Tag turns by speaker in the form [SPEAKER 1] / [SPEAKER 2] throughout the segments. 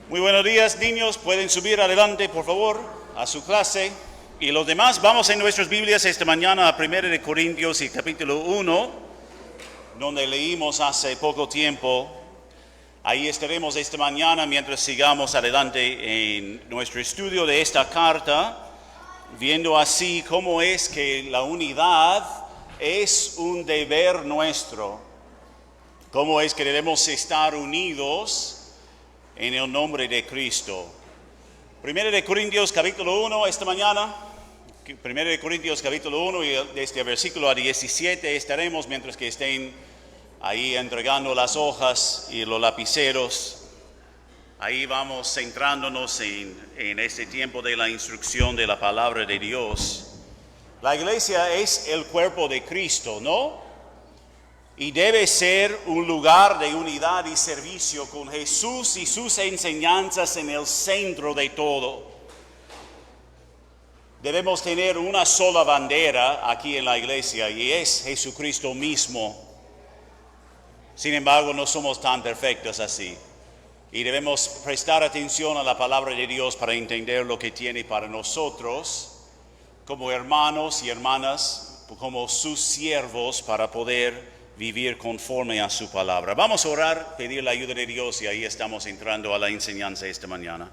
[SPEAKER 1] Muy buenos días, niños. Pueden subir adelante, por favor, a su clase. Y los demás, vamos en nuestras Biblias esta mañana a 1 de Corintios y capítulo 1, donde leímos hace poco tiempo. Ahí estaremos esta mañana mientras sigamos adelante en nuestro estudio de esta carta, viendo así cómo es que la unidad es un deber nuestro, cómo es que debemos estar unidos en el nombre de Cristo. 1 de Corintios capítulo 1 esta mañana, 1 de Corintios capítulo 1 y desde el versículo 17 estaremos mientras que estén ahí entregando las hojas y los lapiceros. Ahí vamos centrándonos en este tiempo de la instrucción de la palabra de Dios. La iglesia es el cuerpo de Cristo, ¿no? Y debe ser un lugar de unidad y servicio con Jesús y sus enseñanzas en el centro de todo. Debemos tener una sola bandera aquí en la iglesia y es Jesucristo mismo. Sin embargo, no somos tan perfectos así. Y debemos prestar atención a la palabra de Dios para entender lo que tiene para nosotros como hermanos y hermanas, como sus siervos, para poder vivir conforme a su palabra. Vamos a orar, pedir la ayuda de Dios y ahí estamos entrando a la enseñanza esta mañana.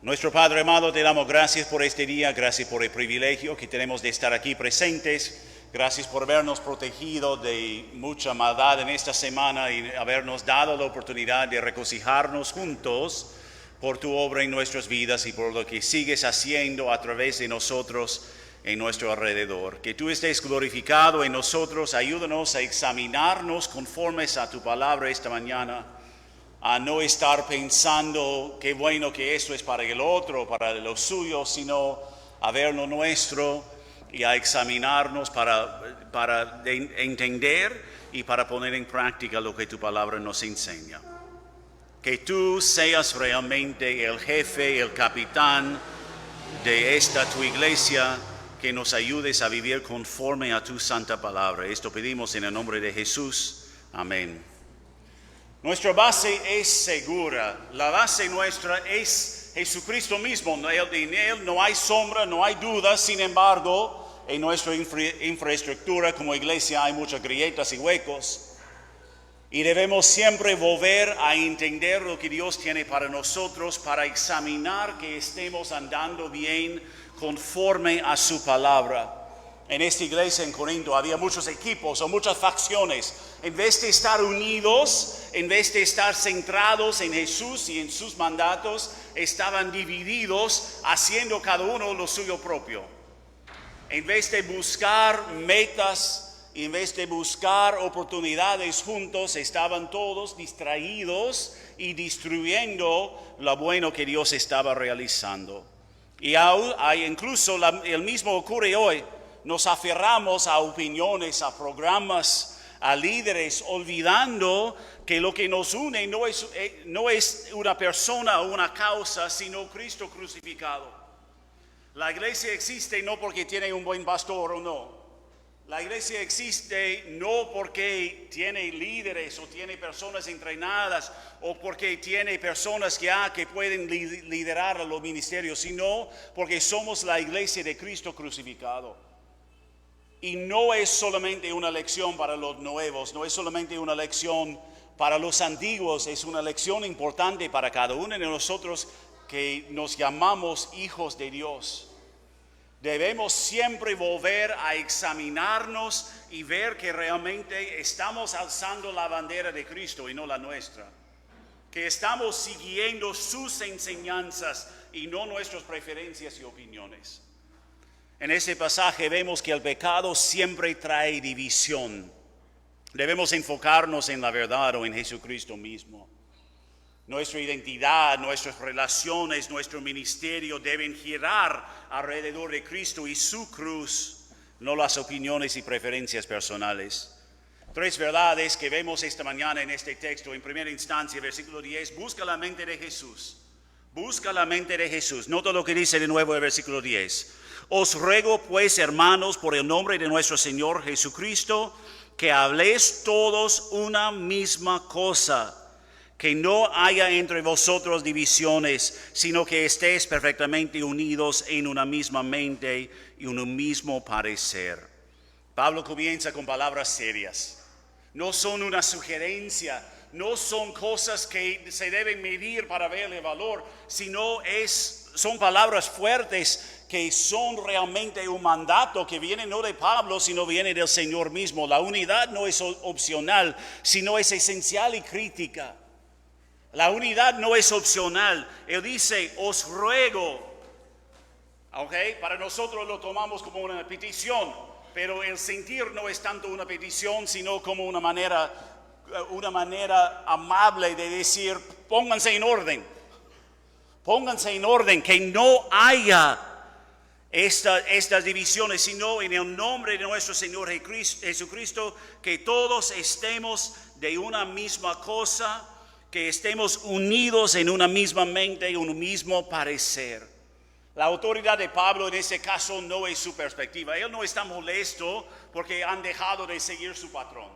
[SPEAKER 1] Nuestro Padre amado, te damos gracias por este día, gracias por el privilegio que tenemos de estar aquí presentes, gracias por habernos protegido de mucha maldad en esta semana y habernos dado la oportunidad de regocijarnos juntos por tu obra en nuestras vidas y por lo que sigues haciendo a través de nosotros en nuestro alrededor. Que tú estés glorificado en nosotros, ayúdanos a examinarnos conformes a tu palabra esta mañana, a no estar pensando qué bueno que esto es para el otro, para lo suyo, sino a ver lo nuestro y a examinarnos para entender y para poner en práctica lo que tu palabra nos enseña. Que tú seas realmente el jefe, el capitán de esta tu iglesia, que nos ayudes a vivir conforme a tu santa palabra. Esto pedimos en el nombre de Jesús. Amén. Nuestra base es segura. La base nuestra es Jesucristo mismo. En Él no hay sombra, no hay duda. Sin embargo, en nuestra infraestructura como iglesia hay muchas grietas y huecos. Y debemos siempre volver a entender lo que Dios tiene para nosotros, para examinar que estemos andando bien conforme a su palabra. En esta iglesia en Corinto había muchos equipos o muchas facciones. En vez de estar unidos, en vez de estar centrados en Jesús y en sus mandatos, estaban divididos, haciendo cada uno lo suyo propio. En vez de buscar metas, en vez de buscar oportunidades juntos, estaban todos distraídos y destruyendo lo bueno que Dios estaba realizando. Y incluso el mismo ocurre hoy. Nos aferramos a opiniones, a programas, a líderes, olvidando que lo que nos une no es una persona o una causa, sino Cristo crucificado. La iglesia existe no porque tiene un buen pastor o no. La iglesia existe no porque tiene líderes o tiene personas entrenadas o porque tiene personas que pueden liderar los ministerios, sino porque somos la iglesia de Cristo crucificado. Y no es solamente una lección para los nuevos, no es solamente una lección para los antiguos, es una lección importante para cada uno de nosotros que nos llamamos hijos de Dios. Debemos siempre volver a examinarnos y ver que realmente estamos alzando la bandera de Cristo y no la nuestra. Que estamos siguiendo sus enseñanzas y no nuestras preferencias y opiniones. En ese pasaje vemos que el pecado siempre trae división. Debemos enfocarnos en la verdad o en Jesucristo mismo. Nuestra identidad, nuestras relaciones, nuestro ministerio deben girar alrededor de Cristo y su cruz, no las opiniones y preferencias personales. 3 verdades que vemos esta mañana en este texto. En primera instancia, versículo 10, busca la mente de Jesús. Busca la mente de Jesús. Nota lo que dice de nuevo el versículo 10. Os ruego pues, hermanos, por el nombre de nuestro Señor Jesucristo, que habléis todos una misma cosa, Que no haya entre vosotros divisiones, sino que estéis perfectamente unidos en una misma mente y un mismo parecer. Pablo comienza con palabras serias. No son una sugerencia, no son cosas que se deben medir para verle valor, sino son palabras fuertes que son realmente un mandato que viene no de Pablo, sino viene del Señor mismo. La unidad no es opcional, sino es esencial y crítica. La unidad no es opcional. Él dice, os ruego. Para nosotros lo tomamos como una petición, pero el sentir no es tanto una petición, sino como una manera amable de decir, pónganse en orden. Pónganse en orden, que no haya estas divisiones, sino en el nombre de nuestro Señor Jesucristo, que todos estemos de una misma cosa, que estemos unidos en una misma mente y un mismo parecer. La autoridad de Pablo en este caso no es su perspectiva. Él no está molesto porque han dejado de seguir su patrón.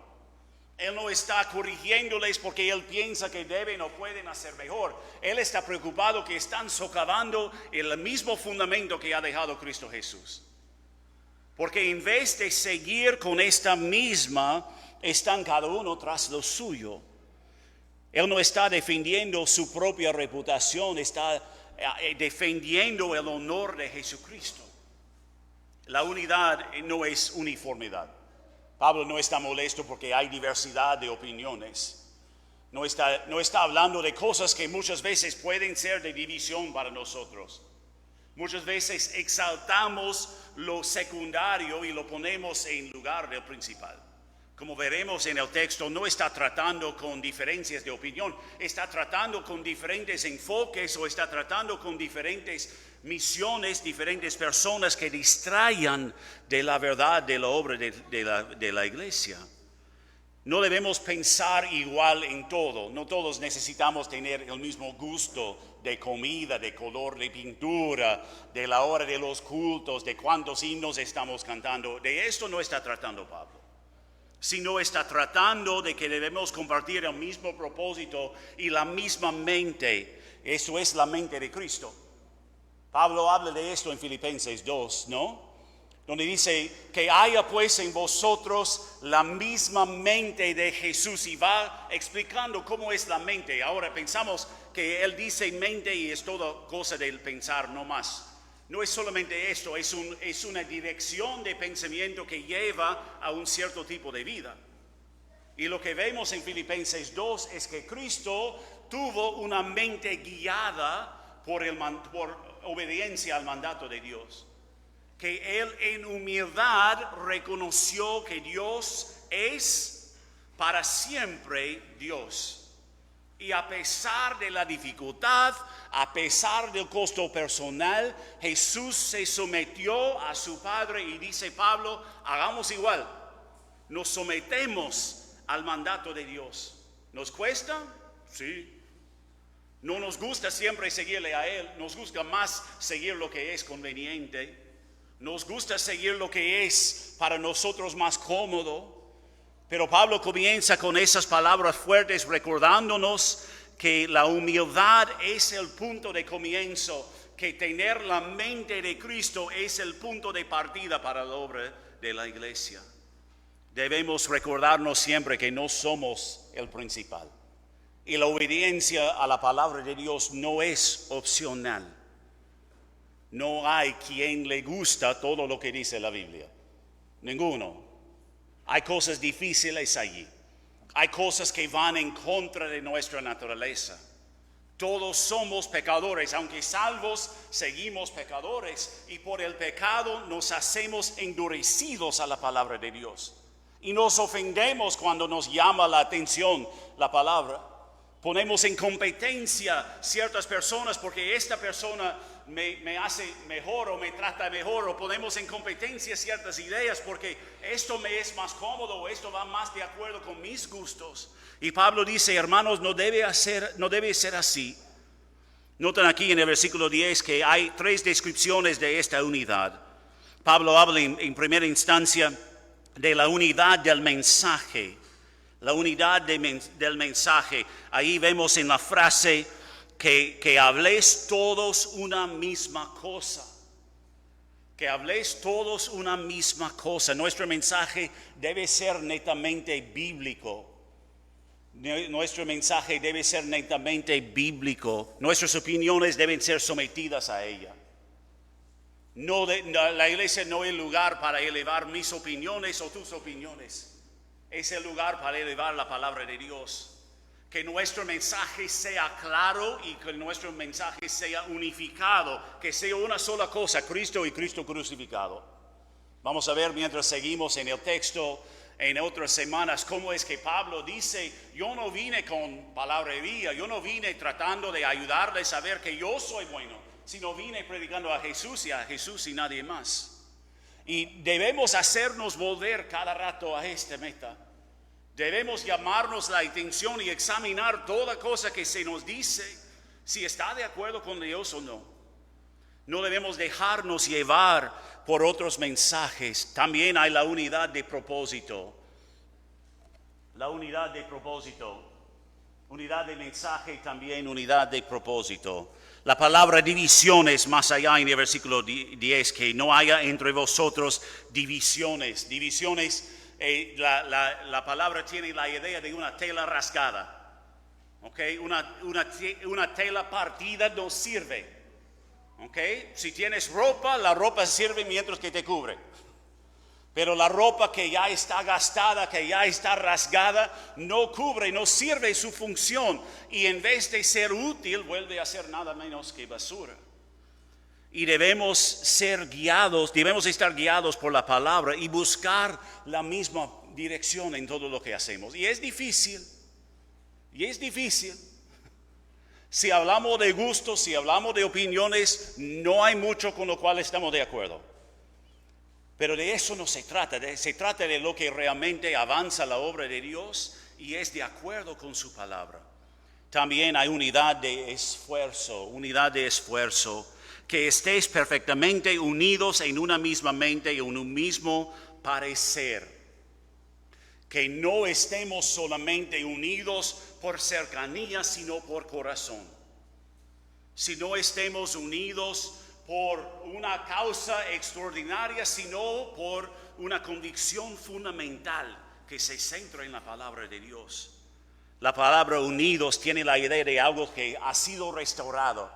[SPEAKER 1] Él no está corrigiéndoles porque él piensa que deben o pueden hacer mejor. Él está preocupado que están socavando el mismo fundamento que ha dejado Cristo Jesús. Porque en vez de seguir con esta misma, están cada uno tras lo suyo. Él no está defendiendo su propia reputación, está defendiendo el honor de Jesucristo. La unidad no es uniformidad. Pablo no está molesto porque hay diversidad de opiniones. No está hablando de cosas que muchas veces pueden ser de división para nosotros. Muchas veces exaltamos lo secundario y lo ponemos en lugar del principal. Como veremos en el texto, no está tratando con diferencias de opinión, está tratando con diferentes enfoques o está tratando con diferentes misiones, diferentes personas que distraigan de la verdad de la obra de la iglesia. No debemos pensar igual en todo. No todos necesitamos tener el mismo gusto de comida, de color de pintura, de la hora de los cultos, de cuántos himnos estamos cantando. De esto no está tratando Pablo, sino está tratando de que debemos compartir el mismo propósito y la misma mente. Eso es la mente de Cristo. Pablo habla de esto en Filipenses 2, ¿no? Donde dice que haya pues en vosotros la misma mente de Jesús, y va explicando cómo es la mente. Ahora pensamos que él dice mente y es toda cosa del pensar, no más. No es solamente esto, es una dirección de pensamiento que lleva a un cierto tipo de vida. Y lo que vemos en Filipenses 2 es que Cristo tuvo una mente guiada por obediencia al mandato de Dios. Que él en humildad reconoció que Dios es para siempre Dios. Y a pesar de la dificultad, a pesar del costo personal, Jesús se sometió a su Padre y dice Pablo, hagamos igual. Nos sometemos al mandato de Dios. ¿Nos cuesta? Sí. No nos gusta siempre seguirle a Él, nos gusta más seguir lo que es conveniente. Nos gusta seguir lo que es para nosotros más cómodo. Pero Pablo comienza con esas palabras fuertes recordándonos que la humildad es el punto de comienzo, que tener la mente de Cristo es el punto de partida para la obra de la iglesia. Debemos recordarnos siempre que no somos el principal. Y la obediencia a la palabra de Dios no es opcional. No hay quien le gusta todo lo que dice la Biblia. Ninguno. Hay cosas difíciles allí. Hay cosas que van en contra de nuestra naturaleza. Todos somos pecadores, aunque salvos, seguimos pecadores. Y por el pecado nos hacemos endurecidos a la palabra de Dios. Y nos ofendemos cuando nos llama la atención la palabra. Ponemos en competencia ciertas personas porque esta persona me hace mejor o me trata mejor, o ponemos en competencia ciertas ideas porque esto me es más cómodo o esto va más de acuerdo con mis gustos. Y Pablo dice, hermanos, no debe ser así. Notan aquí en el versículo 10 que hay 3 descripciones de esta unidad. Pablo habla en primera instancia de la unidad del mensaje. La unidad del mensaje. Ahí vemos en la frase que habléis todos una misma cosa. Que habléis todos una misma cosa. Nuestro mensaje debe ser netamente bíblico. Nuestro mensaje debe ser netamente bíblico. Nuestras opiniones deben ser sometidas a ella. La iglesia no es el lugar para elevar mis opiniones o tus opiniones. Es el lugar para elevar la palabra de Dios. Que nuestro mensaje sea claro y que nuestro mensaje sea unificado. Que sea una sola cosa, Cristo y Cristo crucificado. Vamos a ver mientras seguimos en el texto en otras semanas cómo es que Pablo dice: yo no vine con palabrería, yo no vine tratando de ayudarles a ver que yo soy bueno, sino vine predicando a Jesús y nadie más. Y debemos hacernos volver cada rato a esta meta. Debemos llamarnos la atención y examinar toda cosa que se nos dice, si está de acuerdo con Dios o no. No debemos dejarnos llevar por otros mensajes. También hay la unidad de propósito. La unidad de propósito. Unidad de mensaje y también unidad de propósito. La palabra divisiones más allá en el versículo 10, que no haya entre vosotros divisiones. Divisiones, la palabra tiene la idea de una tela rasgada. ¿Okay? Una tela partida no sirve. ¿Okay? Si tienes ropa, la ropa sirve mientras que te cubre. Pero la ropa que ya está gastada, que ya está rasgada, no cubre, no sirve su función. Y en vez de ser útil, vuelve a ser nada menos que basura. Y debemos estar guiados por la palabra y buscar la misma dirección en todo lo que hacemos. Y es difícil. Si hablamos de gustos, si hablamos de opiniones, no hay mucho con lo cual estamos de acuerdo. Pero de eso no se trata, se trata de lo que realmente avanza la obra de Dios y es de acuerdo con su palabra. También hay unidad de esfuerzo, que estéis perfectamente unidos en una misma mente y en un mismo parecer. Que no estemos solamente unidos por cercanía, sino por corazón. Si no estemos unidos por una causa extraordinaria, sino por una convicción fundamental que se centra en la palabra de Dios. La palabra unidos tiene la idea de algo que ha sido restaurado.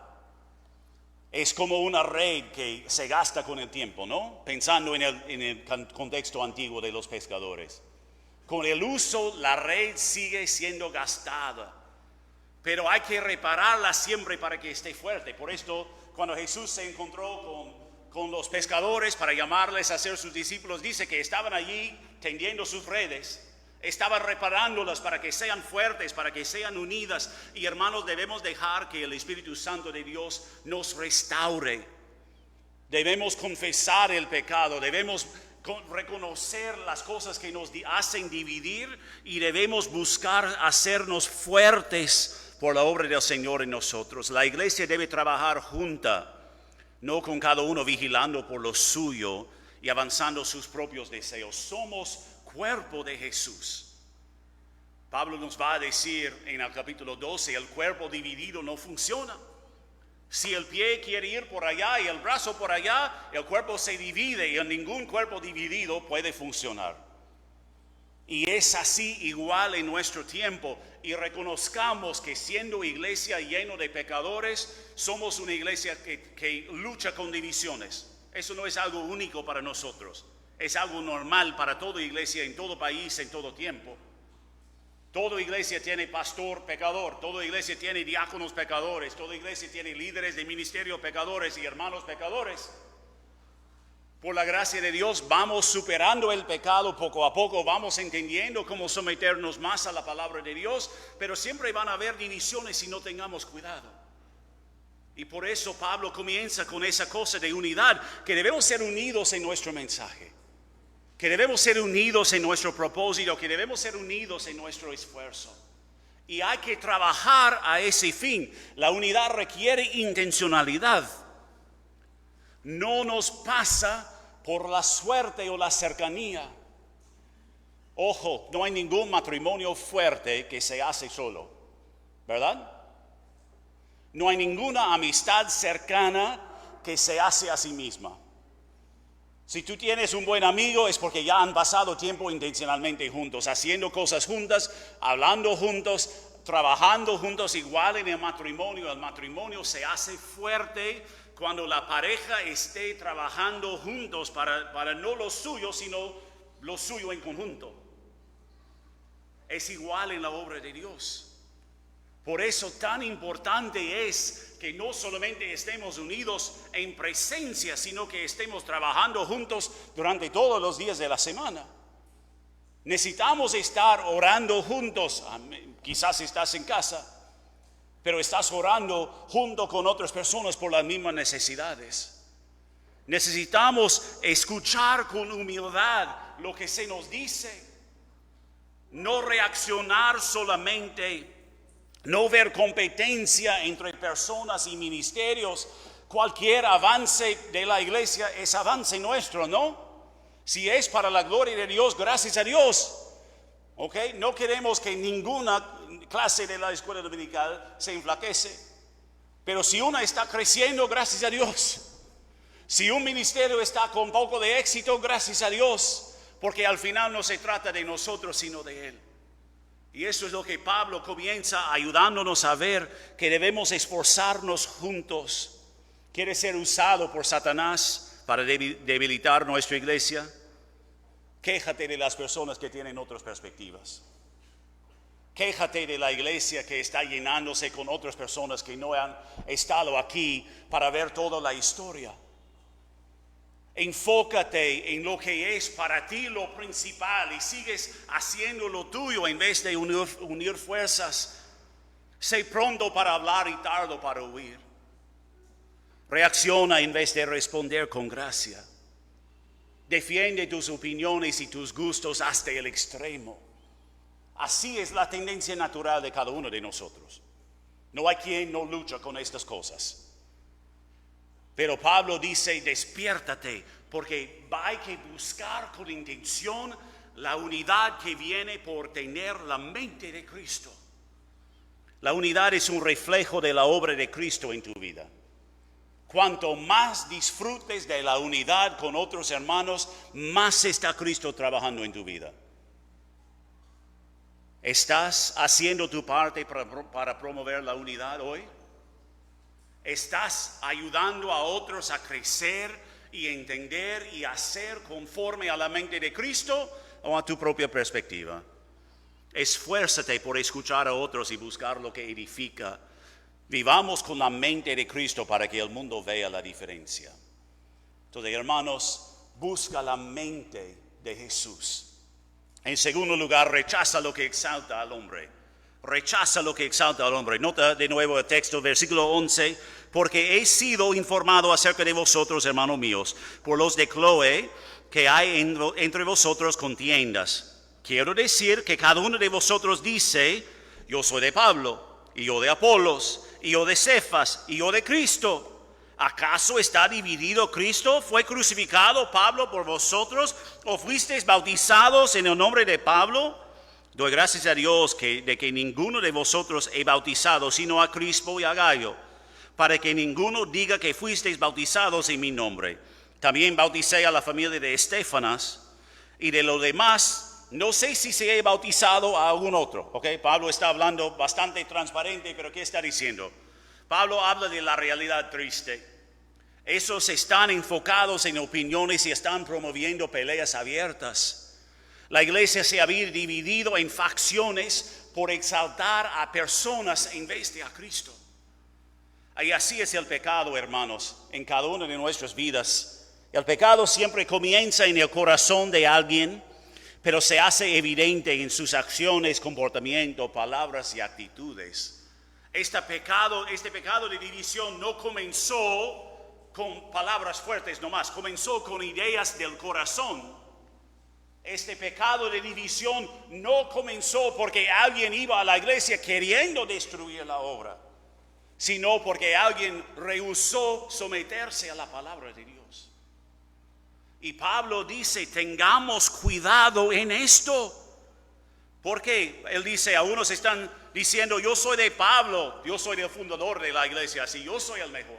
[SPEAKER 1] Es como una red que se gasta con el tiempo, ¿no? Pensando en el contexto antiguo de los pescadores. Con el uso, la red sigue siendo gastada, pero hay que repararla siempre para que esté fuerte. Por esto, cuando Jesús se encontró con los pescadores para llamarles a ser sus discípulos, dice que estaban allí tendiendo sus redes, estaban reparándolas para que sean fuertes, para que sean unidas. Y hermanos, debemos dejar que el Espíritu Santo de Dios nos restaure. Debemos confesar el pecado, debemos reconocer las cosas que nos hacen dividir y debemos buscar hacernos fuertes por la obra del Señor en nosotros. La iglesia debe trabajar junta, no con cada uno vigilando por lo suyo y avanzando sus propios deseos. Somos cuerpo de Jesús. Pablo nos va a decir en el capítulo 12, el cuerpo dividido no funciona. Si el pie quiere ir por allá y el brazo por allá, el cuerpo se divide y ningún cuerpo dividido puede funcionar. Y es así igual en nuestro tiempo. Y reconozcamos que siendo iglesia lleno de pecadores, somos una iglesia que lucha con divisiones. Eso no es algo único para nosotros. Es algo normal para toda iglesia en todo país, en todo tiempo. Toda iglesia tiene pastor pecador, toda iglesia tiene diáconos pecadores, toda iglesia tiene líderes de ministerio pecadores y hermanos pecadores. Por la gracia de Dios vamos superando el pecado poco a poco, vamos entendiendo cómo someternos más a la palabra de Dios, pero siempre van a haber divisiones si no tengamos cuidado. Y por eso Pablo comienza con esa cosa de unidad, que debemos ser unidos en nuestro mensaje, que debemos ser unidos en nuestro propósito, que debemos ser unidos en nuestro esfuerzo. Y hay que trabajar a ese fin. La unidad requiere intencionalidad. No nos pasa por la suerte o la cercanía. Ojo, no hay ningún matrimonio fuerte que se hace solo, ¿verdad? No hay ninguna amistad cercana que se hace a sí misma. Si tú tienes un buen amigo es porque ya han pasado tiempo intencionalmente juntos, haciendo cosas juntas, hablando juntos, trabajando juntos. Igual en el matrimonio se hace fuerte cuando la pareja esté trabajando juntos para no lo suyo, sino lo suyo en conjunto. Es igual en la obra de Dios. Por eso tan importante es que no solamente estemos unidos en presencia, sino que estemos trabajando juntos durante todos los días de la semana. Necesitamos estar orando juntos. Quizás estás en casa, pero estás orando junto con otras personas por las mismas necesidades. Necesitamos escuchar con humildad lo que se nos dice. No reaccionar solamente, no ver competencia entre personas y ministerios. Cualquier avance de la iglesia es avance nuestro, ¿no? Si es para la gloria de Dios, gracias a Dios. ¿Ok? No queremos que ninguna clase de la escuela dominical se enflaquece. Pero si una está creciendo, gracias a Dios. Si un ministerio está con poco de éxito, gracias a Dios. Porque al final no se trata de nosotros, sino de Él. Y eso es lo que Pablo comienza ayudándonos a ver, que debemos esforzarnos juntos. ¿Quieres ser usado por Satanás para debilitar nuestra iglesia? Quéjate de las personas que tienen otras perspectivas. Quéjate de la iglesia que está llenándose con otras personas que no han estado aquí para ver toda la historia. Enfócate en lo que es para ti lo principal y sigues haciendo lo tuyo en vez de unir fuerzas. Sé pronto para hablar y tardo para oír. Reacciona en vez de responder con gracia. Defiende tus opiniones y tus gustos hasta el extremo. Así es la tendencia natural de cada uno de nosotros. No hay quien no lucha con estas cosas. Pero Pablo dice, despiértate, porque hay que buscar con intención la unidad que viene por tener la mente de Cristo. La unidad es un reflejo de la obra de Cristo en tu vida. Cuanto más disfrutes de la unidad con otros hermanos, más está Cristo trabajando en tu vida. ¿Estás haciendo tu parte para promover la unidad hoy? ¿Estás ayudando a otros a crecer y entender y hacer conforme a la mente de Cristo o a tu propia perspectiva? Esfuérzate por escuchar a otros y buscar lo que edifica. Vivamos con la mente de Cristo para que el mundo vea la diferencia. Entonces, hermanos, busca la mente de Jesús. En segundo lugar, rechaza lo que exalta al hombre. Rechaza lo que exalta al hombre. Nota de nuevo el texto, versículo 11. Porque he sido informado acerca de vosotros, hermanos míos, por los de Cloé, que hay entre vosotros contiendas. Quiero decir que cada uno de vosotros dice, yo soy de Pablo, y yo de Apolos, y yo de Cefas, y yo de Cristo. ¿Acaso está dividido Cristo? ¿Fue crucificado Pablo por vosotros? ¿O fuisteis bautizados en el nombre de Pablo? Doy gracias a Dios de que ninguno de vosotros he bautizado, sino a Crispo y a Gayo, para que ninguno diga que fuisteis bautizados en mi nombre. También bauticé a la familia de Estéfanas, y de lo demás, no sé si se he bautizado a algún otro. ¿Okay? Pablo está hablando bastante transparente, pero ¿qué está diciendo? Pablo habla de la realidad triste. Esos están enfocados en opiniones y están promoviendo peleas abiertas. La iglesia se había dividido en facciones por exaltar a personas en vez de a Cristo. Y así es el pecado, hermanos, en cada una de nuestras vidas. El pecado siempre comienza en el corazón de alguien, pero se hace evidente en sus acciones, comportamiento, palabras y actitudes. Este pecado de división no comenzó con palabras fuertes nomás, comenzó con ideas del corazón. Este pecado de división no comenzó porque alguien iba a la iglesia queriendo destruir la obra, sino porque alguien rehusó someterse a la palabra de Dios. Y Pablo dice, tengamos cuidado en esto. Porque él dice, algunos están diciendo, yo soy de Pablo, yo soy el fundador de la iglesia, así yo soy el mejor.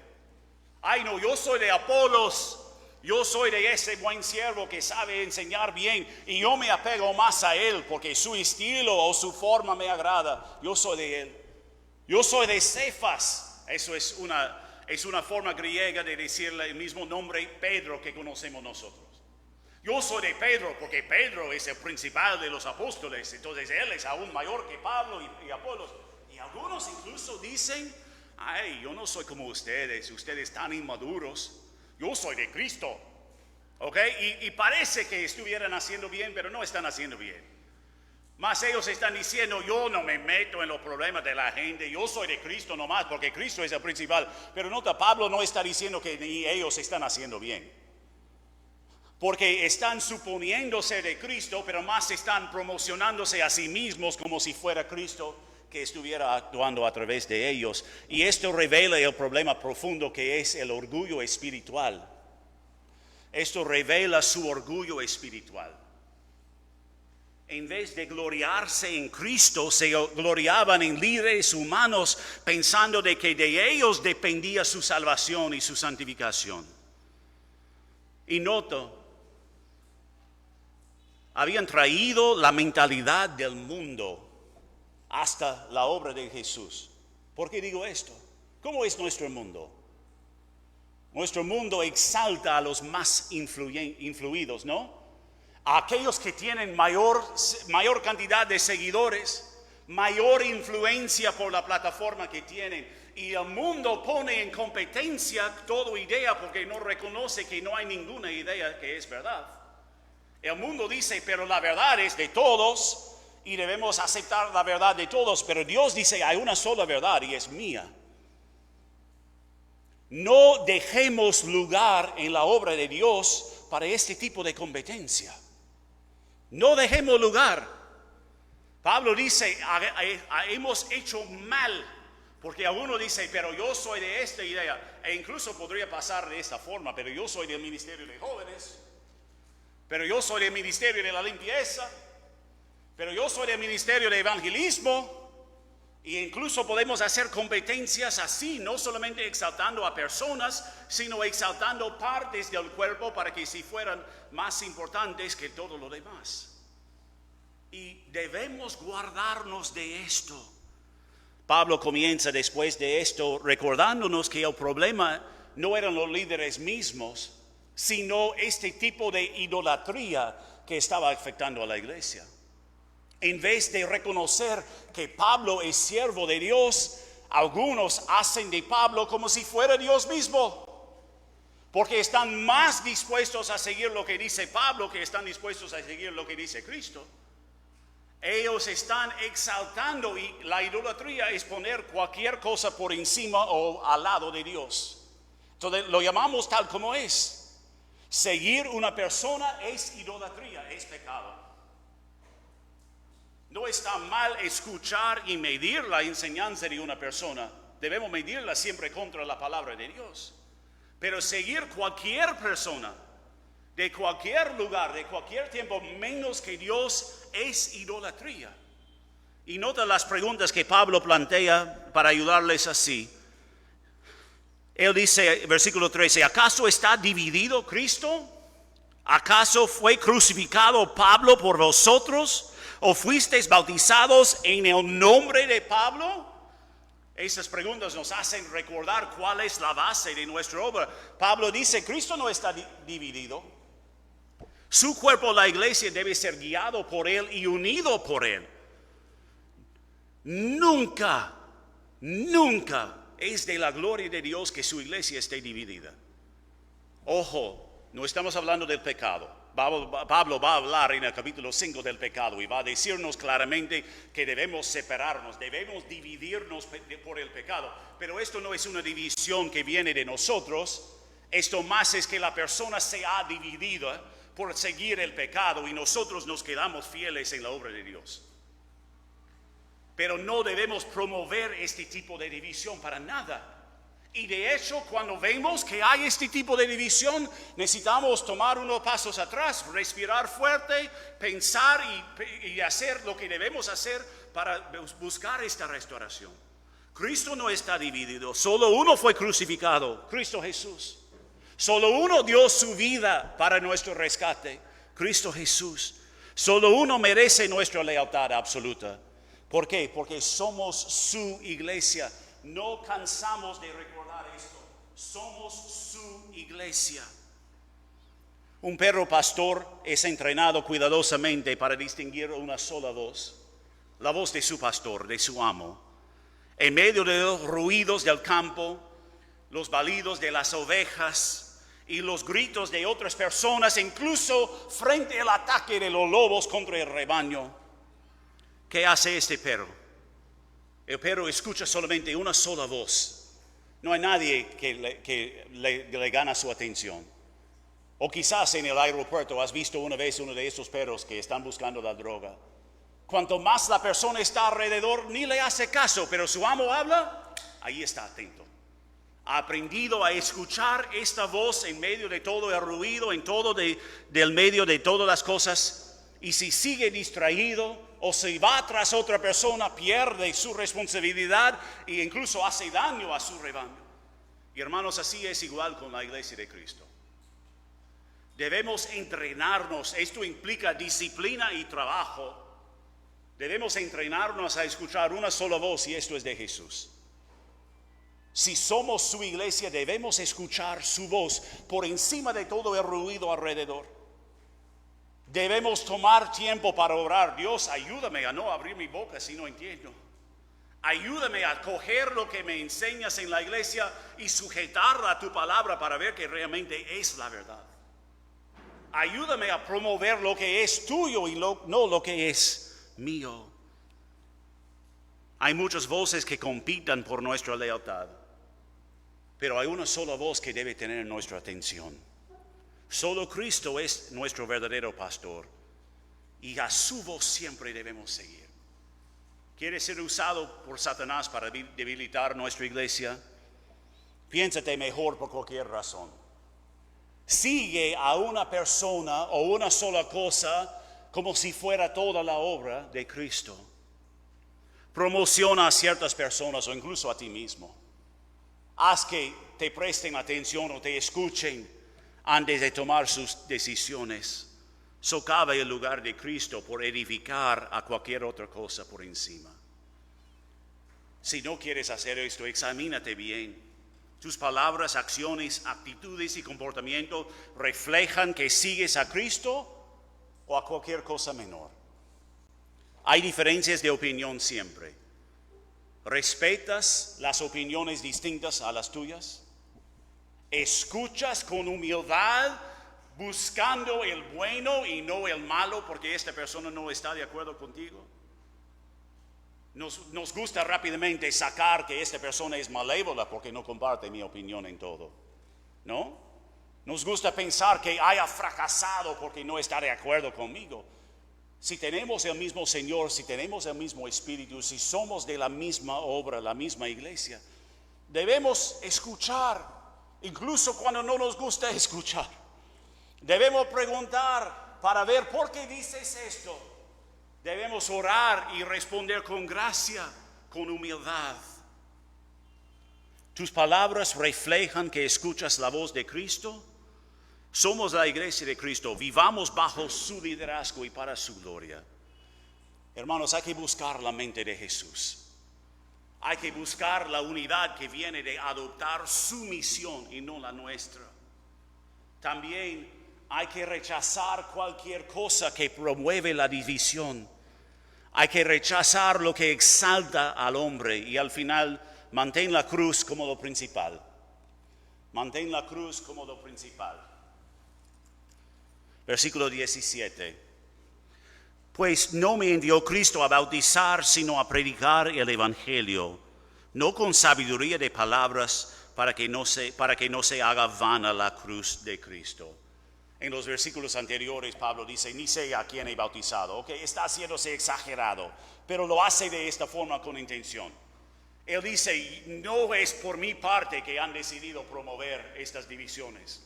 [SPEAKER 1] Ay no, yo soy de Apolos, yo soy de ese buen siervo que sabe enseñar bien y yo me apego más a él porque su estilo o su forma me agrada. Yo soy de él. Yo soy de Cefas. Eso es una forma griega de decirle el mismo nombre Pedro que conocemos nosotros. Yo soy de Pedro porque Pedro es el principal de los apóstoles, entonces él es aún mayor que Pablo y Apolos. Y algunos incluso dicen, ay, yo no soy como ustedes tan inmaduros, yo soy de Cristo. ¿Ok? Y parece que estuvieran haciendo bien, pero no están haciendo bien. Más ellos están diciendo, yo no me meto en los problemas de la gente, yo soy de Cristo nomás porque Cristo es el principal. Pero nota, Pablo no está diciendo que ni ellos están haciendo bien. Porque están suponiendo ser de Cristo, pero más están promocionándose a sí mismos como si fuera Cristo que estuviera actuando a través de ellos. Y esto revela el problema profundo que es el orgullo espiritual. Esto revela su orgullo espiritual. En vez de gloriarse en Cristo, se gloriaban en líderes humanos pensando de que de ellos dependía su salvación y su santificación. Y noto, habían traído la mentalidad del mundo hasta la obra de Jesús. ¿Por qué digo esto? ¿Cómo es nuestro mundo? Nuestro mundo exalta a los más influidos, ¿no? A aquellos que tienen mayor cantidad de seguidores, mayor influencia por la plataforma que tienen. Y el mundo pone en competencia toda idea porque no reconoce que no hay ninguna idea que es verdad. El mundo dice, pero la verdad es de todos y debemos aceptar la verdad de todos. Pero Dios dice, hay una sola verdad y es mía. No dejemos lugar en la obra de Dios para este tipo de competencia. No dejemos lugar. Pablo dice, hemos hecho mal. Porque alguno dice, pero yo soy de esta idea. E incluso podría pasar de esta forma, pero yo soy del ministerio de jóvenes. Pero yo soy del ministerio de la limpieza, pero yo soy del ministerio de evangelismo, e incluso podemos hacer competencias así, no solamente exaltando a personas, sino exaltando partes del cuerpo para que si fueran más importantes que todo lo demás. Y debemos guardarnos de esto. Pablo comienza después de esto recordándonos que el problema no eran los líderes mismos, sino este tipo de idolatría que estaba afectando a la iglesia. En vez de reconocer que Pablo es siervo de Dios, algunos hacen de Pablo como si fuera Dios mismo, porque están más dispuestos a seguir lo que dice Pablo que están dispuestos a seguir lo que dice Cristo. Ellos están exaltando, y la idolatría es poner cualquier cosa por encima o al lado de Dios. Entonces lo llamamos tal como es. Seguir una persona es idolatría, es pecado. No está mal escuchar y medir la enseñanza de una persona. Debemos medirla siempre contra la palabra de Dios. Pero seguir cualquier persona, de cualquier lugar, de cualquier tiempo, menos que Dios, es idolatría. Y nota las preguntas que Pablo plantea para ayudarles así. Él dice, versículo 13, ¿acaso está dividido Cristo? ¿Acaso fue crucificado Pablo por vosotros? ¿O fuisteis bautizados en el nombre de Pablo? Esas preguntas nos hacen recordar cuál es la base de nuestra obra. Pablo dice, Cristo no está dividido. Su cuerpo, la iglesia, debe ser guiado por Él y unido por Él. Nunca es de la gloria de Dios que su iglesia esté dividida. Ojo, no estamos hablando del pecado. Pablo va a hablar en el capítulo 5 del pecado y va a decirnos claramente que debemos separarnos, debemos dividirnos por el pecado. Pero esto no es una división que viene de nosotros. Esto más es que la persona se ha dividido por seguir el pecado y nosotros nos quedamos fieles en la obra de Dios. Pero no debemos promover este tipo de división para nada. Y de hecho, cuando vemos que hay este tipo de división, necesitamos tomar unos pasos atrás, respirar fuerte, pensar y hacer lo que debemos hacer para buscar esta restauración. Cristo no está dividido, solo uno fue crucificado, Cristo Jesús. Solo uno dio su vida para nuestro rescate, Cristo Jesús. Solo uno merece nuestra lealtad absoluta. ¿Por qué? Porque somos su iglesia. No cansamos de recordar esto. Somos su iglesia. Un perro pastor es entrenado cuidadosamente para distinguir una sola voz. La voz de su pastor, de su amo. En medio de los ruidos del campo, los balidos de las ovejas y los gritos de otras personas, incluso frente al ataque de los lobos contra el rebaño. ¿Qué hace este perro? El perro escucha solamente una sola voz. No hay nadie que le gana su atención. O quizás en el aeropuerto has visto una vez uno de esos perros que están buscando la droga. Cuanto más la persona está alrededor, ni le hace caso, pero su amo habla, ahí está atento. Ha aprendido a escuchar esta voz en medio de todo el ruido, del medio de todas las cosas. Y si sigue distraído o se va tras otra persona, pierde su responsabilidad e incluso hace daño a su rebaño. Y hermanos, así es igual con la iglesia de Cristo. Debemos entrenarnos, esto implica disciplina y trabajo. Debemos entrenarnos a escuchar una sola voz y esto es de Jesús. Si somos su iglesia, debemos escuchar su voz por encima de todo el ruido alrededor. Debemos tomar tiempo para orar. Dios, ayúdame a no abrir mi boca si no entiendo. Ayúdame a coger lo que me enseñas en la iglesia y sujetarla a tu palabra para ver que realmente es la verdad. Ayúdame a promover lo que es tuyo y no lo que es mío. Hay muchas voces que compitan por nuestra lealtad. Pero hay una sola voz que debe tener nuestra atención. Solo Cristo es nuestro verdadero pastor. Y a su voz siempre debemos seguir. ¿Quieres ser usado por Satanás para debilitar nuestra iglesia? Piénsate mejor por cualquier razón. Sigue a una persona o una sola cosa como si fuera toda la obra de Cristo. Promociona a ciertas personas o incluso a ti mismo. Haz que te presten atención o te escuchen antes de tomar sus decisiones. Socava el lugar de Cristo por edificar a cualquier otra cosa por encima. Si no quieres hacer esto, examínate bien. Tus palabras, acciones, actitudes y comportamiento reflejan que sigues a Cristo o a cualquier cosa menor. Hay diferencias de opinión siempre. ¿Respetas las opiniones distintas a las tuyas? ¿Escuchas con humildad, buscando el bueno y no el malo porque esta persona no está de acuerdo contigo? Nos gusta rápidamente sacar que esta persona es malévola porque no comparte mi opinión en todo, ¿no? Nos gusta pensar que haya fracasado porque no está de acuerdo conmigo. Si tenemos el mismo Señor, si tenemos el mismo Espíritu, si somos de la misma obra, la misma iglesia, debemos escuchar, incluso cuando no nos gusta escuchar. Debemos preguntar para ver por qué dices esto. Debemos orar y responder con gracia, con humildad. ¿Tus palabras reflejan que escuchas la voz de Cristo? Somos la iglesia de Cristo, vivamos bajo su liderazgo y para su gloria. Hermanos, hay que buscar la mente de Jesús. Hay que buscar la unidad que viene de adoptar su misión y no la nuestra. También hay que rechazar cualquier cosa que promueve la división. Hay que rechazar lo que exalta al hombre y al final mantén la cruz como lo principal. Mantén la cruz como lo principal. Versículo 17. Pues no me envió Cristo a bautizar, sino a predicar el evangelio, no con sabiduría de palabras, para que no se haga vana la cruz de Cristo. En los versículos anteriores Pablo dice, ni sé a quién he bautizado. Está haciéndose exagerado, pero lo hace de esta forma con intención. Él dice, no es por mi parte que han decidido promover estas divisiones.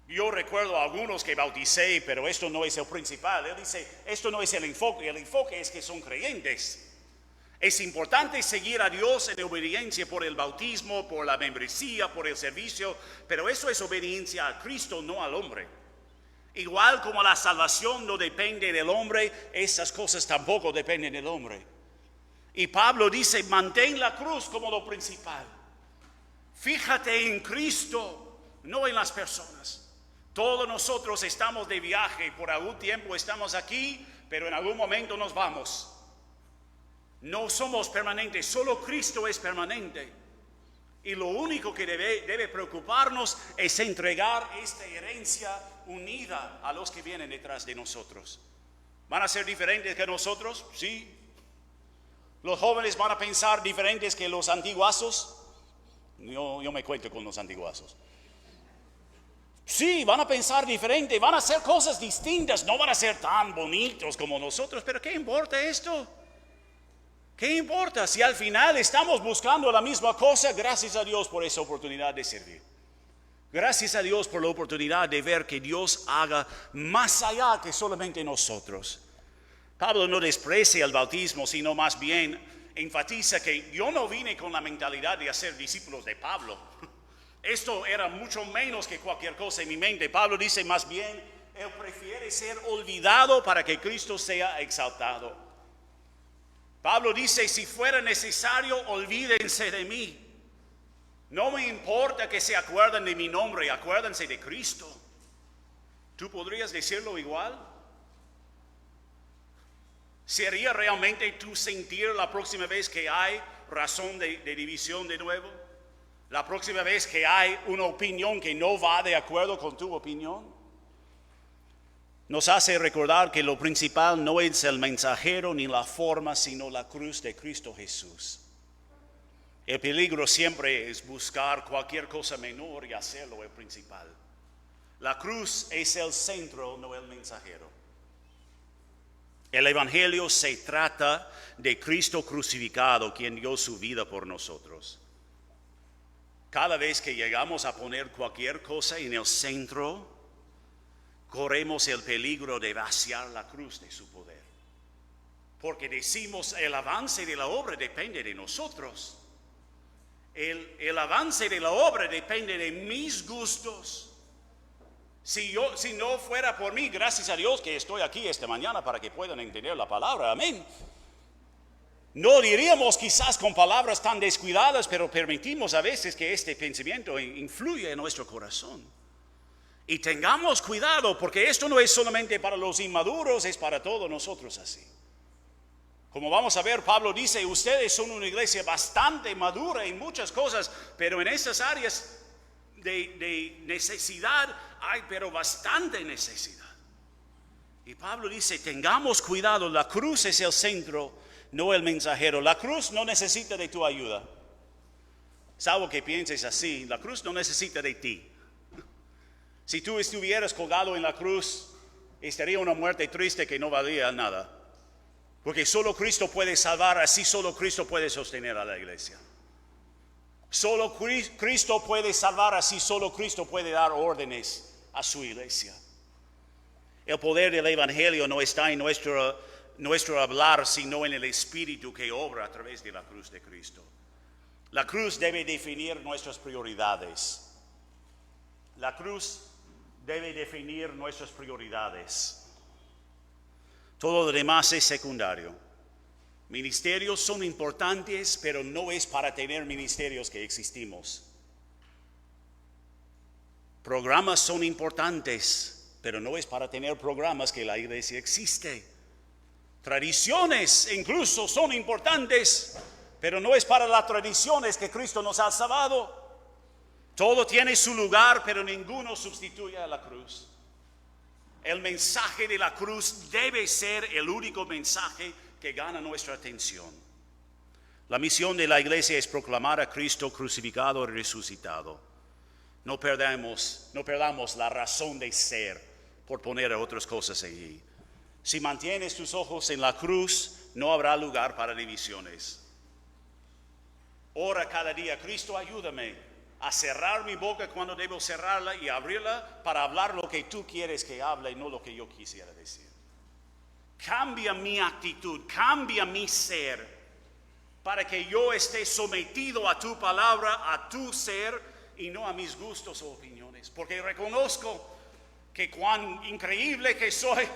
[SPEAKER 1] Yo recuerdo a algunos que bauticé, pero esto no es el principal. Él dice, esto no es el enfoque es que son creyentes. Es importante seguir a Dios en obediencia por el bautismo, por la membresía, por el servicio, pero eso es obediencia a Cristo, no al hombre. Igual como la salvación no depende del hombre, esas cosas tampoco dependen del hombre. Y Pablo dice, mantén la cruz como lo principal. Fíjate en Cristo, no en las personas. Todos nosotros estamos de viaje, por algún tiempo estamos aquí, pero en algún momento nos vamos. No somos permanentes, solo Cristo es permanente. Y lo único que debe preocuparnos es entregar esta herencia unida a los que vienen detrás de nosotros. ¿Van a ser diferentes que nosotros? Sí. ¿Los jóvenes van a pensar diferentes que los antiguazos? Yo me cuento con los antiguazos. Sí, van a pensar diferente, van a hacer cosas distintas, no van a ser tan bonitos como nosotros, pero ¿qué importa esto? ¿Qué importa si al final estamos buscando la misma cosa? Gracias a Dios por esa oportunidad de servir. Gracias a Dios por la oportunidad de ver que Dios haga más allá que solamente nosotros. Pablo no desprecia el bautismo, sino más bien enfatiza que yo no vine con la mentalidad de hacer discípulos de Pablo. Esto era mucho menos que cualquier cosa en mi mente. Pablo dice más bien, él prefiere ser olvidado para que Cristo sea exaltado. Pablo dice, si fuera necesario, olvídense de mí. No me importa que se acuerden de mi nombre, acuérdense de Cristo. ¿Tú podrías decirlo igual? ¿Sería realmente tu sentir la próxima vez que hay razón de división de nuevo? La próxima vez que hay una opinión que no va de acuerdo con tu opinión. Nos hace recordar que lo principal no es el mensajero ni la forma, sino la cruz de Cristo Jesús. El peligro siempre es buscar cualquier cosa menor y hacerlo el principal. La cruz es el centro, no el mensajero. El Evangelio se trata de Cristo crucificado, quien dio su vida por nosotros. Cada vez que llegamos a poner cualquier cosa en el centro, corremos el peligro de vaciar la cruz de su poder. Porque decimos, el avance de la obra depende de nosotros. El avance de la obra depende de mis gustos. Si no fuera por mí, gracias a Dios que estoy aquí esta mañana para que puedan entender la palabra. Amén. No diríamos quizás con palabras tan descuidadas, pero permitimos a veces que este pensamiento influya en nuestro corazón. Y tengamos cuidado, porque esto no es solamente para los inmaduros, es para todos nosotros así. Como vamos a ver, Pablo dice, ustedes son una iglesia bastante madura en muchas cosas, pero en esas áreas de necesidad hay pero bastante necesidad. Y Pablo dice, tengamos cuidado, la cruz es el centro, no el mensajero. La cruz no necesita de tu ayuda. Salvo que pienses así, la cruz no necesita de ti. Si tú estuvieras colgado en la cruz, estaría una muerte triste que no valía nada. Porque solo Cristo puede salvar, así solo Cristo puede sostener a la iglesia. Solo Cristo puede salvar, así solo Cristo puede dar órdenes a su iglesia. El poder del Evangelio no está en nuestro hablar, sino en el Espíritu que obra a través de la cruz de Cristo. La cruz debe definir nuestras prioridades. La cruz debe definir nuestras prioridades. Todo lo demás es secundario. Ministerios son importantes, pero no es para tener ministerios que existimos. Programas son importantes, pero no es para tener programas que la iglesia existe. Tradiciones incluso son importantes, pero no es para las tradiciones que Cristo nos ha salvado. Todo tiene su lugar, pero ninguno sustituye a la cruz. El mensaje de la cruz debe ser el único mensaje que gana nuestra atención. La misión de la iglesia es proclamar a Cristo crucificado y resucitado. No perdamos la razón de ser por poner otras cosas allí. Si mantienes tus ojos en la cruz, no habrá lugar para divisiones. Ora cada día, Cristo, ayúdame a cerrar mi boca cuando debo cerrarla y abrirla para hablar lo que tú quieres que hable y no lo que yo quisiera decir. Cambia mi actitud, cambia mi ser, para que yo esté sometido a tu palabra, a tu ser y no a mis gustos o opiniones. Porque reconozco que cuán increíble que soy,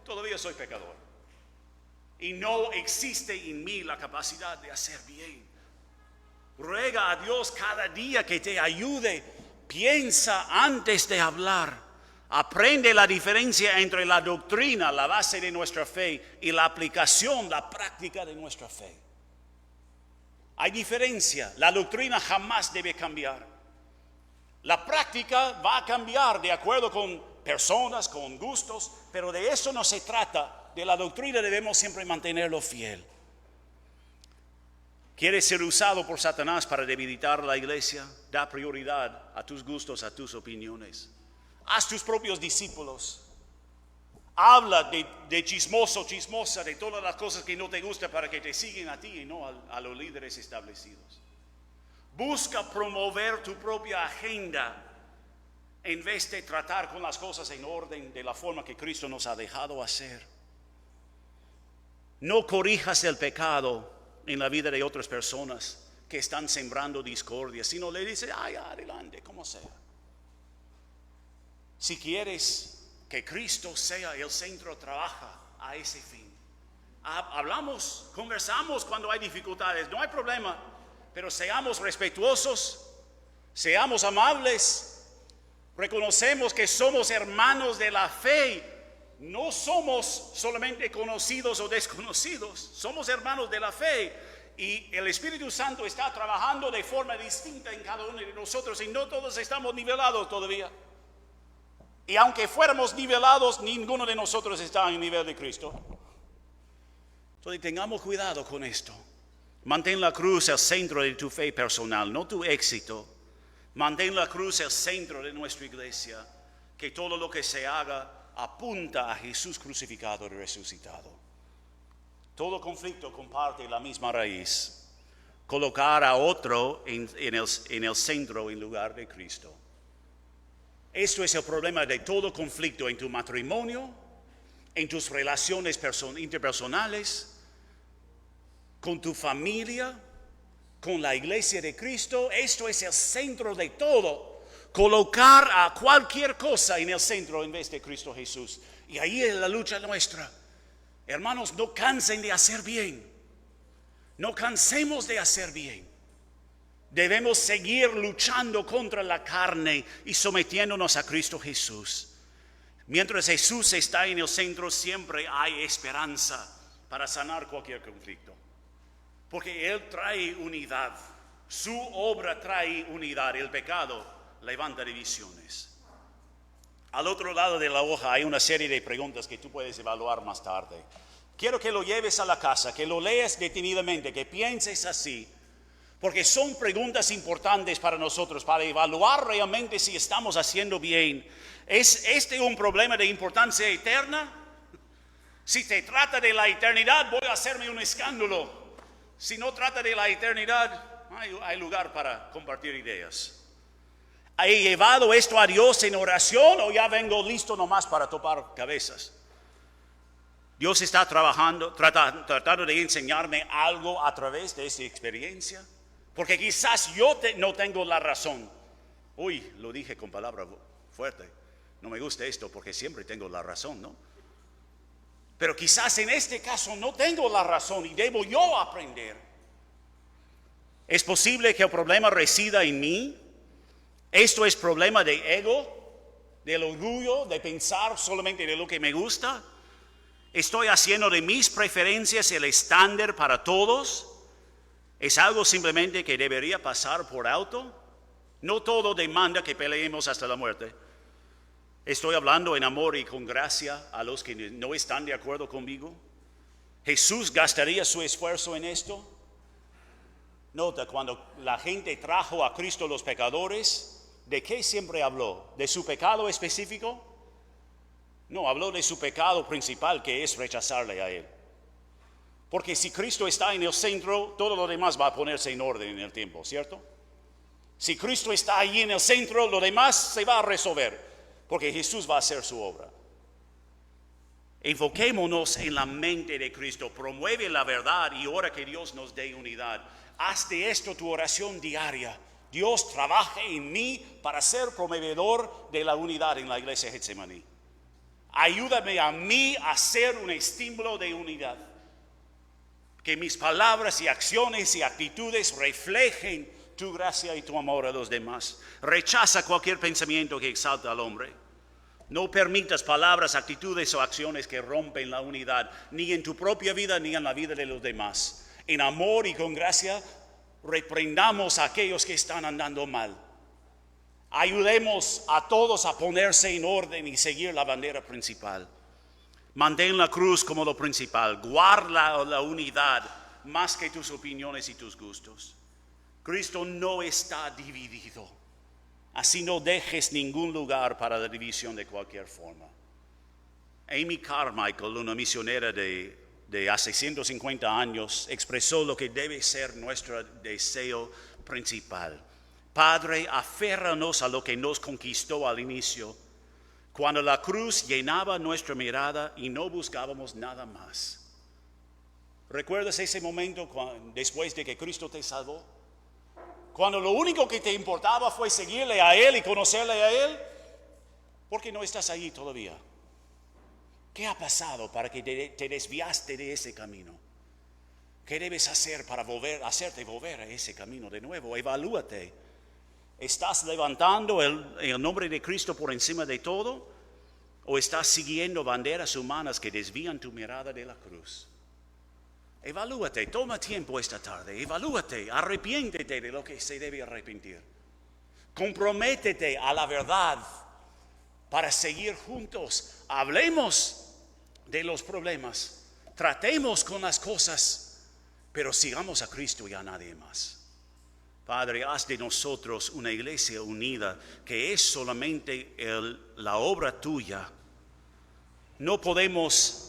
[SPEAKER 1] todavía soy pecador. Y no existe en mí la capacidad de hacer bien. Ruega a Dios cada día que te ayude. Piensa antes de hablar. Aprende la diferencia entre la doctrina, la base de nuestra fe, y la aplicación, la práctica de nuestra fe. Hay diferencia. La doctrina jamás debe cambiar. La práctica va a cambiar de acuerdo con personas, con gustos, pero de eso no se trata. De la doctrina debemos siempre mantenerlo fiel. ¿Quieres ser usado por Satanás para debilitar la iglesia? Da prioridad a tus gustos, a tus opiniones. Haz tus propios discípulos. Habla de chismoso, chismosa, de todas las cosas que no te gustan para que te sigan a ti y no a los líderes establecidos. Busca promover tu propia agenda en vez de tratar con las cosas en orden de la forma que Cristo nos ha dejado hacer. No corrijas el pecado en la vida de otras personas que están sembrando discordia, sino le dices, ay, adelante, como sea. Si quieres que Cristo sea el centro, trabaja a ese fin. Hablamos, conversamos cuando hay dificultades, no hay problema, pero seamos respetuosos, seamos amables, reconocemos que somos hermanos de la fe. No somos solamente conocidos o desconocidos, somos hermanos de la fe y el Espíritu Santo está trabajando de forma distinta en cada uno de nosotros y no todos estamos nivelados todavía. Y aunque fuéramos nivelados, ninguno de nosotros está en el nivel de Cristo. Entonces tengamos cuidado con esto. Mantén la cruz el centro de tu fe personal, no tu éxito. Mantén la cruz el centro de nuestra iglesia, que todo lo que se haga apunta a Jesús crucificado y resucitado. Todo conflicto comparte la misma raíz. Colocar a otro en el centro en lugar de Cristo. Esto es el problema de todo conflicto en tu matrimonio, en tus relaciones interpersonales, con tu familia, con la iglesia de Cristo. Esto es el centro de todo. Colocar a cualquier cosa en el centro en vez de Cristo Jesús. Y ahí es la lucha nuestra. Hermanos, no cansen de hacer bien. No cansemos de hacer bien. Debemos seguir luchando contra la carne y sometiéndonos a Cristo Jesús. Mientras Jesús está en el centro, siempre hay esperanza para sanar cualquier conflicto. Porque Él trae unidad. Su obra trae unidad. El pecado levanta divisiones. Al otro lado de la hoja hay una serie de preguntas que tú puedes evaluar más tarde. Quiero que lo lleves a la casa, que lo leas detenidamente, que pienses así. Porque son preguntas importantes para nosotros, para evaluar realmente si estamos haciendo bien. ¿Es este un problema de importancia eterna? Si se trata de la eternidad, voy a hacerme un escándalo. Si no trata de la eternidad, hay lugar para compartir ideas. ¿He llevado esto a Dios en oración o ya vengo listo nomás para topar cabezas? Dios está tratando de enseñarme algo a través de esa experiencia. Porque quizás yo no tengo la razón. Uy, lo dije con palabra fuerte. No me gusta esto porque siempre tengo la razón, ¿no? Pero quizás en este caso no tengo la razón y debo yo aprender. ¿Es posible que el problema resida en mí? ¿Esto es problema de ego, del orgullo, de pensar solamente de lo que me gusta? ¿Estoy haciendo de mis preferencias el estándar para todos? ¿Es algo simplemente que debería pasar por alto? No todo demanda que peleemos hasta la muerte. Estoy hablando en amor y con gracia a los que no están de acuerdo conmigo. ¿Jesús gastaría su esfuerzo en esto? Nota, cuando la gente trajo a Cristo los pecadores, ¿de qué siempre habló? ¿De su pecado específico? No, habló de su pecado principal, que es rechazarle a Él. Porque si Cristo está en el centro, todo lo demás va a ponerse en orden en el tiempo, ¿cierto? Si Cristo está ahí en el centro, lo demás se va a resolver, porque Jesús va a hacer su obra. Enfoquémonos en la mente de Cristo, promueve la verdad y ora que Dios nos dé unidad. Haz de esto tu oración diaria. Dios trabaje en mí para ser promovedor de la unidad en la iglesia de Getsemaní. Ayúdame a mí a ser un estímulo de unidad. Que mis palabras y acciones y actitudes reflejen tu gracia y tu amor a los demás. Rechaza cualquier pensamiento que exalta al hombre. No permitas palabras, actitudes o acciones que rompen la unidad, ni en tu propia vida ni en la vida de los demás. En amor y con gracia, reprendamos a aquellos que están andando mal. Ayudemos a todos a ponerse en orden y seguir la bandera principal. Mantén la cruz como lo principal. Guarda la unidad más que tus opiniones y tus gustos. Cristo no está dividido. Así no dejes ningún lugar para la división de cualquier forma. Amy Carmichael, una misionera de hace 150 años, expresó lo que debe ser nuestro deseo principal. Padre, aférranos a lo que nos conquistó al inicio, cuando la cruz llenaba nuestra mirada y no buscábamos nada más. ¿Recuerdas ese momento después de que Cristo te salvó? Cuando lo único que te importaba fue seguirle a Él y conocerle a Él. ¿Por qué no estás ahí todavía? ¿Qué ha pasado para que te desviaste de ese camino? ¿Qué debes hacer para hacerte volver a ese camino de nuevo? Evalúate. ¿Estás levantando el nombre de Cristo por encima de todo? ¿O estás siguiendo banderas humanas que desvían tu mirada de la cruz? Evalúate, toma tiempo esta tarde, evalúate, arrepiéntete de lo que se debe arrepentir. Comprométete a la verdad para seguir juntos. Hablemos de los problemas, tratemos con las cosas, pero sigamos a Cristo y a nadie más. Padre, haz de nosotros una iglesia unida que es solamente la obra tuya. No podemos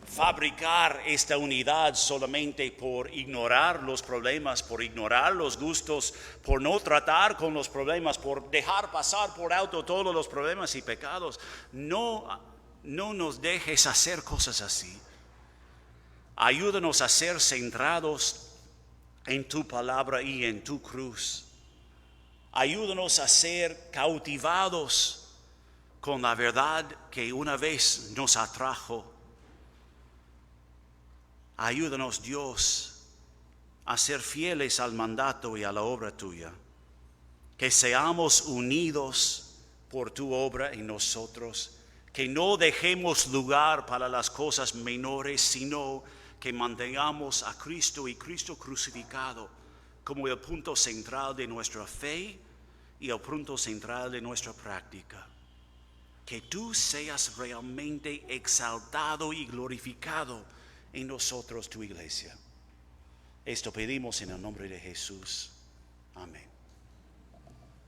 [SPEAKER 1] fabricar esta unidad solamente por ignorar los problemas, por ignorar los gustos, por no tratar con los problemas, por dejar pasar por alto todos los problemas y pecados. No nos dejes hacer cosas así. Ayúdanos a ser centrados en tu palabra y en tu cruz. Ayúdanos a ser cautivados con la verdad que una vez nos atrajo. Ayúdanos, Dios, a ser fieles al mandato y a la obra tuya. Que seamos unidos por tu obra en nosotros. Que no dejemos lugar para las cosas menores, sino que mantengamos a Cristo y Cristo crucificado como el punto central de nuestra fe y el punto central de nuestra práctica. Que tú seas realmente exaltado y glorificado en nosotros, tu iglesia. Esto pedimos en el nombre de Jesús. Amén.